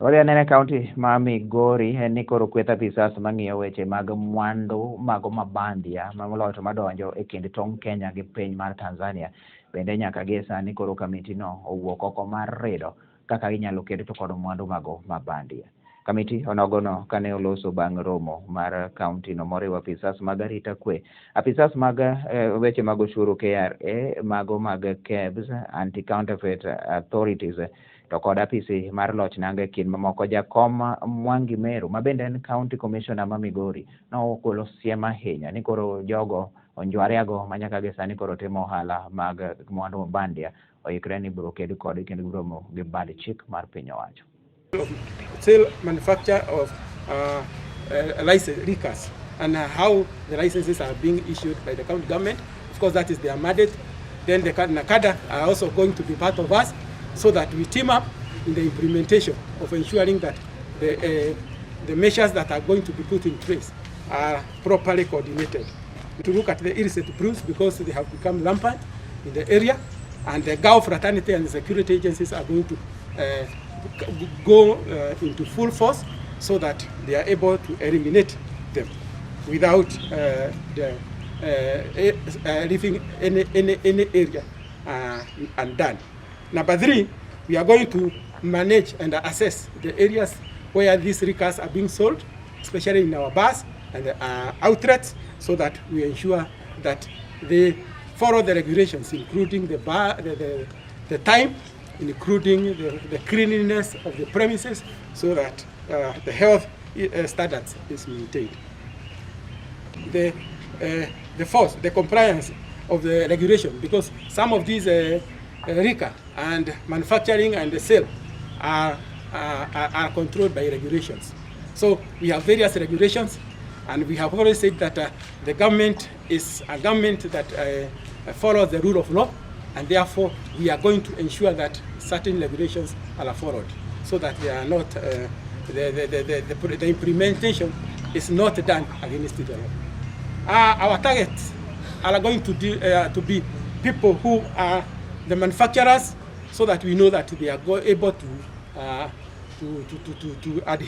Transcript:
Ore anene kaunti ma Migori ni koro kweth apisas mang'iyo weche mag mwandu mago Mabandia mamoloyo to madonjo e kind tong' Kenya gi piny mar Tanzania. Bende nyaka gie sani koro kamiti no owuok oko mar rido kaka inyalo ked to kod mwandu mago Mabandia. Kamiti onogono kane oloso bang' romo mar kaunti no moriwo apisas mag arita kwe, apisas mag weche mag ushuru KRA, mago mag KEBS, Anti-Counterfeit Authorities, to kod apisi mar loch nanga kin mamoko. Jakom Mwangi Meru mabende en county commissioner ma Migori nokolo Siem ahinya ni koro jogo onjwariago manyaka gi sani koro timo ohala mag mwandu Mabandia oikre ni biro ked kod kendo giromo gi bad chik mar piny owacho. Sale, manufacture of license recas and how the licenses are being issued by the county government. Of course, that is their mandate. Then the NACADA are also going to be part of us, so that we team up in the implementation of ensuring that the measures that are going to be put in place are properly coordinated. To look at the illicit brews, because they have become rampant in the area, and the Gulf fraternity and the security agencies are going to go into full force so that they are able to eliminate them without leaving any area undone. Number 3, we are going to manage and assess the areas where these recas are being sold, especially in our bars and outlets, so that we ensure that they follow the regulations, including the time, including the cleanliness of the premises, so that the health standards is maintained. The fourth, the compliance of the regulation, because some of these RICA and manufacturing and the sale are controlled by regulations. So we have various regulations, and we have already said that the government is a government that follows the rule of law, and therefore we are going to ensure that certain regulations are followed, so that they are not the implementation is not done against the law. Our targets are going to be people who are the manufacturers, so that we know that they are able to adhere